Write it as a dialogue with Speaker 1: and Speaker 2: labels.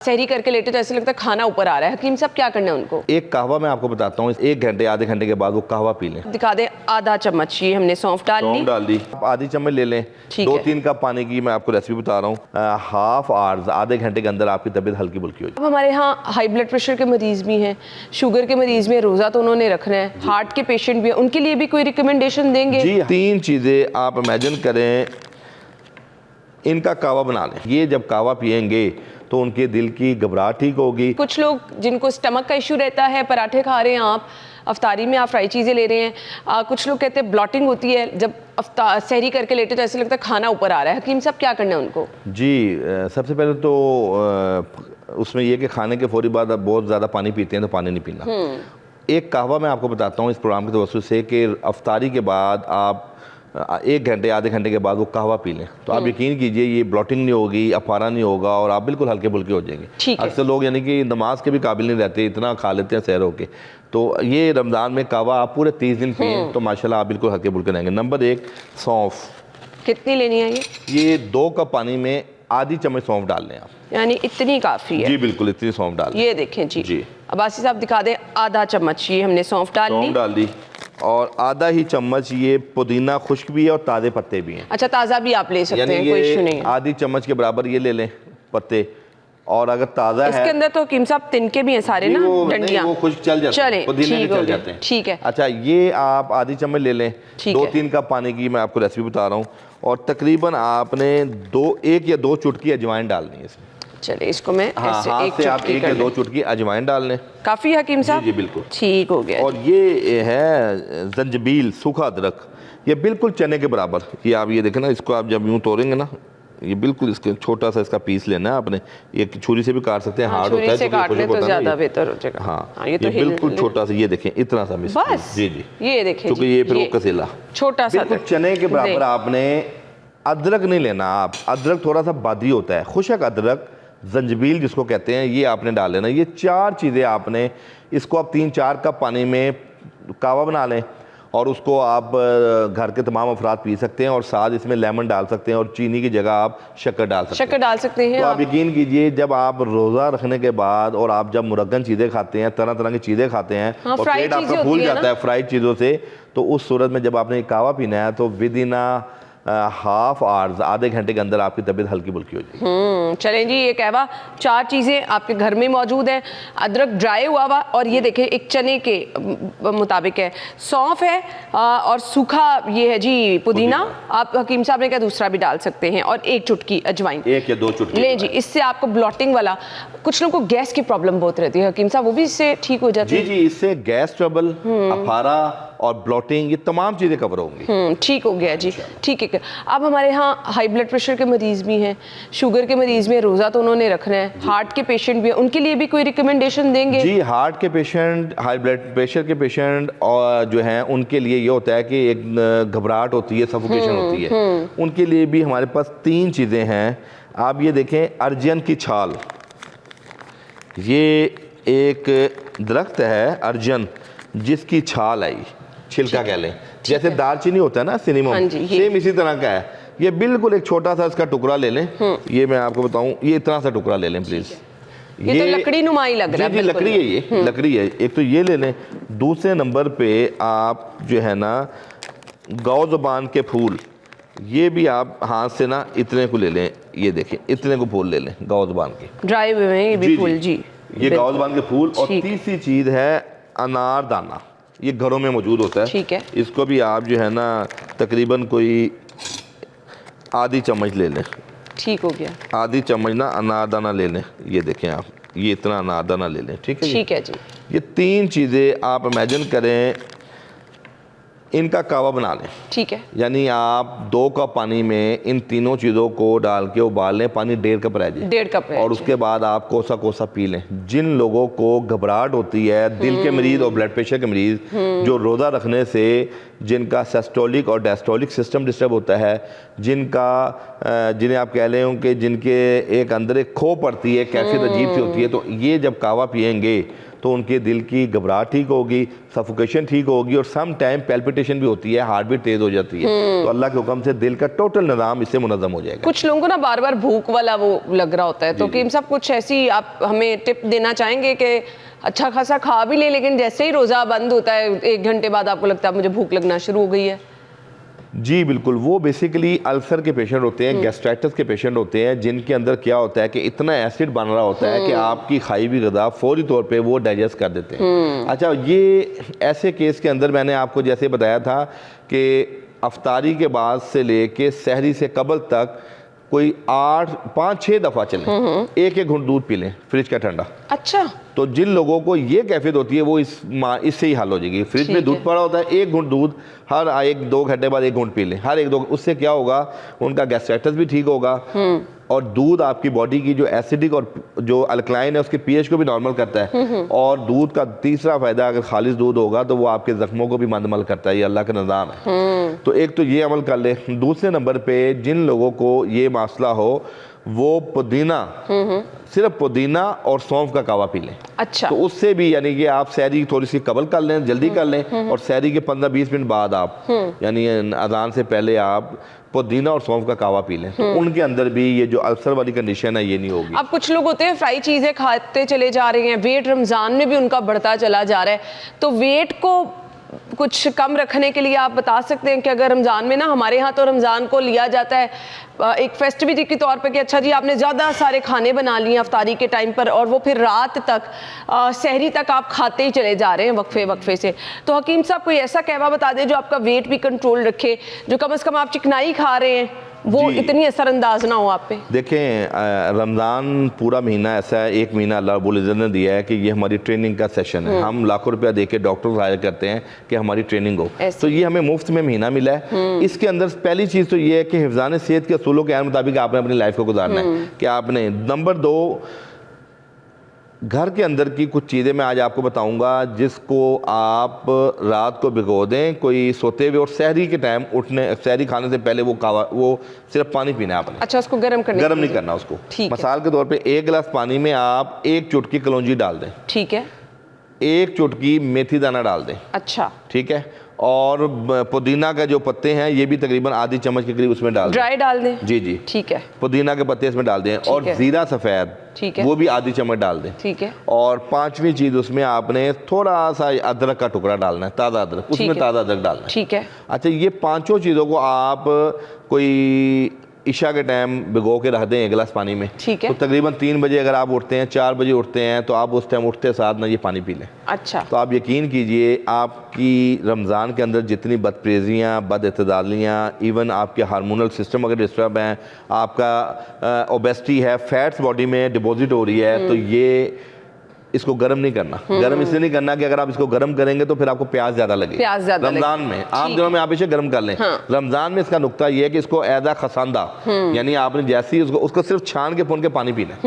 Speaker 1: सहरी करके लेटे तो ऐसे लगता है खाना ऊपर आ रहा है। हकीम साहब क्या करना है उनको?
Speaker 2: एक कहवा मैं आपको बताता हूँ, 1 घंटे आधे घंटे के बाद वो कहवा पी लें।
Speaker 1: दिखा दें। आधा चम्मच ये हमने सौंफ डाल ली।
Speaker 2: आप आधी चम्मच ले लें। 2-3 कप पानी की मैं आपको रेसिपी बता रहा हूँ। हाफ आवर्स आधे घंटे के अंदर आपकी तबीयत हल्की बुल्की हो जाए।
Speaker 1: अब हमारे यहाँ हाई ब्लड प्रेशर के मरीज भी हैं, शुगर के मरीज भी हैं, रोज़ा तो उन्होंने रखना है, हार्ट के पेशेंट भी हैं, उनके लिए भी कोई रिकमेंडेशन देंगे?
Speaker 2: जी, 3 चीज़ें आप इमेजिन करें, इनका कावा बना लें। ये जब कावा पिएंगे तो उनके दिल की घबराहट ठीक होगी।
Speaker 1: कुछ लोग जिनको स्टमक का इशू रहता है, पराठे खा रहे हैं आप, अफ्तारी में आप फ्राई चीज़ें ले रहे हैं, कुछ लोग कहते हैं ब्लॉटिंग होती है, जब सहरी करके लेटे तो ऐसे लगता है खाना ऊपर आ रहा है। हकीम साहब क्या करना है उनको?
Speaker 2: जी, सबसे पहले तो उसमें यह कि खाने के फौरी बाद आप बहुत ज़्यादा पानी पीते हैं तो पानी नहीं पीना। एक कहवा मैं आपको बताता हूँ इस प्रोग्राम के तवज्जुह से कि अफ्तारी के बाद आप 1 घंटे आधे घंटे के बाद वो कहवा पी लें तो आप यकीन कीजिए ये ब्लॉटिंग नहीं होगी, अफारा नहीं होगा और आप बिल्कुल हल्के फुल्के हो जाएंगे। अक्सर लोग यानी कि नमाज के भी काबिल नहीं रहते, इतना खा लेते हैं सैर होके। तो ये रमज़ान में कहवा आप पूरे 30 दिन पिए तो माशाल्लाह आप बिल्कुल हल्के फुल्के रहेंगे। नंबर 1, सौंफ।
Speaker 1: कितनी लेनी है
Speaker 2: ये 2 कप पानी में आधी चम्मच सौंफ डाल लें आप,
Speaker 1: यानी इतनी काफ़ी है?
Speaker 2: जी बिल्कुल, इतनी सौंफ डाल लें।
Speaker 1: ये देखें जी। अब्बासी साहब दिखा दें। आधा चम्मच ये हमने सौंफ डाल दी
Speaker 2: और आधा ही चम्मच ये पुदीना खुश्क भी है और ताज़े पत्ते भी हैं।
Speaker 1: अच्छा, ताज़ा भी आप ले सकते हैं, कोई इशू नहीं है।
Speaker 2: आधी चम्मच के बराबर ये ले लें पत्ते, और अगर ताज़ा है
Speaker 1: इसके अंदर तो हकीम साहब तिनके भी हैं सारे ना, डंडियाँ
Speaker 2: वो खुश्क चल जाते हैं, पुदीने भी चल जाते हैं।
Speaker 1: ठीक है।
Speaker 2: अच्छा, ये आप आधी चम्मच ले लें। 2-3 कप पानी की मैं आपको रेसिपी बता रहा हूँ और तकरीबन आपने 1 या 2 चुटकी अजवाइन डालनी है इसमें।
Speaker 1: चलिए इसको मैं ऐसे
Speaker 2: आप 1 या 2 चुटकी अजवाइन डाल लें।
Speaker 1: काफ़ी हकीम साहब?
Speaker 2: जी बिल्कुल,
Speaker 1: ठीक हो गया।
Speaker 2: और ये है जंजबील, सूखा अदरक, ये बिल्कुल चने के बराबर। ये आप ये देखें ना, इसको आप जब यूँ तोड़ेंगे ना, ये बिल्कुल इसके छोटा सा इसका पीस लेना है आपने। ये छुरी से भी काट सकते हैं, हार्ड होता है
Speaker 1: तो ज़्यादा बेहतर हो जाएगा।
Speaker 2: हाँ, ये बिल्कुल छोटा सा, ये देखें इतना सा
Speaker 1: बस।
Speaker 2: जी,
Speaker 1: ये देखें
Speaker 2: क्योंकि ये फिर वो कसेला
Speaker 1: छोटा सा
Speaker 2: चने के बराबर। आपने अदरक नहीं लेना, आप अदरक थोड़ा सा बादी होता है, खुशक अदरक, जंजबील जिसको कहते हैं, ये आपने डाल लेना। ये 4 चीज़ें आपने, इसको आप 3-4 कप पानी में कावा बना लें और उसको आप घर के तमाम अफराद पी सकते हैं और साथ इसमें लेमन डाल सकते हैं और चीनी की जगह आप शक्कर डाल सकते हैं। तो आप यकीन कीजिए, जब आप रोज़ा रखने के बाद और आप जब मुरग्गन चीज़ें खाते हैं, तरह तरह की चीज़ें खाते हैं और पेट आपका फूल जाता है फ्राइड चीज़ों से, तो उस सूरत में जब आपने कावा पीना है तो विद इन हाफ आवर्स आधे घंटे के अंदर आपकी तबीयत हल्की बुल्की हो जाएगी।
Speaker 1: चलें जी, ये कहवा 4 चीज़ें आपके घर में मौजूद हैं। अदरक ड्राई हुआ और ये देखें एक चने के मुताबिक है, सौंफ है और सूखा ये है जी पुदीना। आप हकीम साहब ने क्या दूसरा भी डाल सकते हैं, और 1 चुटकी अजवाइन,
Speaker 2: 1 या 2 चुटकी
Speaker 1: ले जी। इससे आपको ब्लॉटिंग वाला, कुछ लोगों को गैस की प्रॉब्लम बहुत रहती है हकीम साहब, वो भी इससे ठीक हो जाती है?
Speaker 2: जी, इससे गैस ट्रबल, अफारा और ब्लॉटिंग, ये तमाम चीज़ें कवर होंगी।
Speaker 1: ठीक हो गया जी, ठीक है। अब हमारे यहाँ हाई ब्लड प्रेशर के मरीज भी हैं, शुगर के मरीज भी हैं, रोज़ा तो उन्होंने रखना है, हार्ट के पेशेंट भी हैं, उनके लिए भी कोई रिकमेंडेशन देंगे?
Speaker 2: जी, हार्ट के पेशेंट, हाई ब्लड प्रेशर के पेशेंट और जो हैं उनके लिए ये होता है कि एक घबराहट होती है, सफोकेशन होती है, उनके लिए भी हमारे पास 3 चीज़ें हैं। आप ये देखें, अर्जन की छाल, ये एक दरख्त है अर्जन जिसकी छाल आई, छिलका कह लें, जैसे दालचीनी होता है ना सिनेमम, सेम इसी तरह का है। ये बिल्कुल एक छोटा सा इसका टुकड़ा ले लें। ये मैं आपको बताऊं, ये इतना सा टुकड़ा ले लें प्लीज।
Speaker 1: ये तो लकड़ी नुमाई लग रहा है।
Speaker 2: जी, लकड़ी है, ये लकड़ी है। एक तो ये ले लें। दूसरे नंबर पे आप जो है ना गौ ज़ुबान के फूल, ये भी आप हाथ से ना इतने को ले लें। ये देखें, इतने को फूल ले लें गौ ज़ुबान के, ड्राई हुए हैं ये भी फूल जी। ये गौ ज़ुबान के फूल। और तीसरी चीज़ है अनारदाना, ये घरों में मौजूद होता है।
Speaker 1: ठीक है।
Speaker 2: इसको भी आप जो है ना तकरीबन कोई आधी चम्मच ले लें। ठीक हो गया, आधी चम्मच ना अनारदाना ले लें। ये देखें आप, ये इतना अनारदाना ले लें। ठीक है, ठीक है जी। ये 3 चीज़ें आप इमेजिन करें, इनका कावा बना लें। ठीक है, यानी आप 2 कप पानी में इन तीनों चीज़ों को डाल के उबाल लें। पानी 1.5 कप रह जाए, 1.5 कप, और उसके बाद आप कोसा कोसा पी लें। जिन लोगों को घबराहट होती है, दिल के मरीज और ब्लड प्रेशर के मरीज, जो रोज़ा रखने से जिनका सिस्टोलिक और डायस्टोलिक सिस्टम डिस्टर्ब होता है, जिन्हें आप कह लें कि जिनके एक अंदर एक खो पड़ती है, कैफियत अजीब सी होती है, तो ये जब कावा पिएंगे तो उनके दिल की घबराहट ठीक होगी, सफोकेशन ठीक होगी, और सम टाइम पैल्पिटेशन भी होती है, हार्ट बीट तेज हो जाती है। तो अल्लाह के हुक्म से दिल का टोटल निज़ाम इससे मुनज़्ज़म हो जाएगा।
Speaker 1: कुछ लोगों को ना बार बार भूख वाला वो लग रहा होता है, तो कीम साहब कुछ ऐसी आप हमें टिप देना चाहेंगे कि अच्छा खासा खा भी ले, लेकिन जैसे ही रोज़ा बंद होता है 1 घंटे बाद आपको लगता है मुझे भूख लगना शुरू हो गई है?
Speaker 2: जी बिल्कुल, वो बेसिकली अल्सर के पेशेंट होते हैं, गैस्ट्राइटिस के पेशेंट होते हैं, जिनके अंदर क्या होता है कि इतना एसिड बन रहा होता है कि आपकी खाई हुई ग़िज़ा फौरी तौर पे वो डाइजेस्ट कर देते हैं। अच्छा, ये ऐसे केस के अंदर मैंने आपको जैसे बताया था कि अफ्तारी के बाद से लेके सहरी से कबल तक कोई 5-6 दफ़ा चलें, एक घूंट दूध पी लें फ्रिज का ठंडा।
Speaker 1: अच्छा,
Speaker 2: तो जिन लोगों को ये कैफियत होती है वो इससे ही हल हो जाएगी। फ्रिज में दूध पड़ा होता है, 1 घूंट दूध हर 1-2 घंटे बाद 1 घूंट पी लें, हर 1-2। उससे क्या होगा, उनका गैस्ट्राइटिस भी ठीक होगा, और दूध आपकी बॉडी की जो एसिडिक और जो अल्कलाइन है उसके पीएच को भी नॉर्मल करता है। और दूध का तीसरा फ़ायदा, अगर खालिश दूध होगा तो वो आपके ज़ख्मों को भी मंदमल करता है। ये अल्लाह का निज़ाम है। तो एक तो ये अमल कर ले। दूसरे नंबर पे जिन लोगों को ये मसला हो वो पुदीना, सिर्फ पुदीना और सौंफ का कावा पी लें।
Speaker 1: अच्छा,
Speaker 2: तो उससे भी यानी कि आप सहरी थोड़ी सी कबल कर लें, जल्दी कर लें, और सहरी के 15-20 मिनट बाद आप यानी अजान से पहले आप पुदीना और सौंफ का कावा पी लें, तो उनके अंदर भी ये जो अल्सर वाली कंडीशन है ये नहीं होगी।
Speaker 1: अब कुछ लोग होते हैं फ्राई चीज़ें खाते चले जा रहे हैं, वेट रमज़ान में भी उनका बढ़ता चला जा रहा है, तो वेट को कुछ कम रखने के लिए आप बता सकते हैं कि अगर रमज़ान में ना, हमारे यहाँ तो रमज़ान को लिया जाता है एक फेस्टिविटी के तौर पे कि अच्छा जी आपने ज़्यादा सारे खाने बना लिए अफ्तारी के टाइम पर, और वो फिर रात तक सहरी तक आप खाते ही चले जा रहे हैं वक्फे से। तो हकीम साहब कोई ऐसा कहवा बता दें जो आपका वेट भी कंट्रोल रखे, जो कम से कम आप चिकनाई खा रहे हैं वो इतनी असरअंदाज ना हो आप पे।
Speaker 2: देखें, रमज़ान पूरा महीना ऐसा है, एक महीना अल्लाह रब्बुल इज़्ज़त ने दिया है कि ये हमारी ट्रेनिंग का सेशन है। हम लाखों रुपया दे के डॉक्टर हायर करते हैं कि हमारी ट्रेनिंग हो, तो ये हमें मुफ्त में महीना मिला है। इसके अंदर पहली चीज़ तो ये है कि हिफ्ज़ान सेहत के असूलों के मुताबिक आपने अपनी लाइफ को गुजारना है। कि आपने नंबर 2, घर के अंदर की कुछ चीज़ें मैं आज आपको बताऊंगा जिसको आप रात को भिगो दें कोई सोते हुए, और सहरी के टाइम सहरी खाने से पहले वो सिर्फ पानी पीना है आपने।
Speaker 1: अच्छा, उसको गर्म
Speaker 2: नहीं करना उसको। मिसाल के तौर पे 1 गिलास पानी में आप 1 चुटकी कलौंजी डाल दें।
Speaker 1: ठीक है।
Speaker 2: 1 चुटकी मेथी दाना डाल दें।
Speaker 1: अच्छा,
Speaker 2: ठीक है। और पुदीना का जो पत्ते हैं ये भी तकरीबन आधी चम्मच के करीब उसमें डाल दें।
Speaker 1: ड्राई डाल दें?
Speaker 2: जी।
Speaker 1: ठीक है।
Speaker 2: पुदीना के पत्ते इसमें डाल दें, और जीरा सफ़ेद,
Speaker 1: ठीक है,
Speaker 2: वो भी आधी चम्मच डाल दें।
Speaker 1: ठीक है।
Speaker 2: और 5वीं चीज़ उसमें आपने थोड़ा सा अदरक का टुकड़ा डालना है, ताज़ा अदरक, उसमें ताज़ा अदरक डालना है।
Speaker 1: ठीक है।
Speaker 2: अच्छा, ये 5 चीज़ों को आप कोई इशा के टाइम भिगो के रख दें 1 गिलास पानी में।
Speaker 1: ठीक है।
Speaker 2: तो तकरीबन 3 बजे अगर आप उठते हैं, 4 बजे उठते हैं, तो आप उस टाइम उठते साथ ना ये पानी पी लें।
Speaker 1: अच्छा। तो
Speaker 2: आप यकीन कीजिए आपकी रमज़ान के अंदर जितनी बदप्रेजियाँ, बदइतदालियाँ, इवन आपके हार्मोनल सिस्टम अगर डिस्टर्ब हैं, आपका ओबेसिटी है, फैट्स बॉडी में डिपॉजिट हो रही है, तो ये इसको गर्म नहीं करना। गर्म इसलिए नहीं करना कि अगर आप इसको गर्म करेंगे तो फिर आपको प्यास ज्यादा लगेगी। रमजान में, आम दिनों में आप इसे गर्म कर लें। रमजान में इसका नुक्ता ये है कि इसको एदा खसांदा, यानी आपने जैसे ही उसको सिर्फ छान के पुन के पानी पीना है।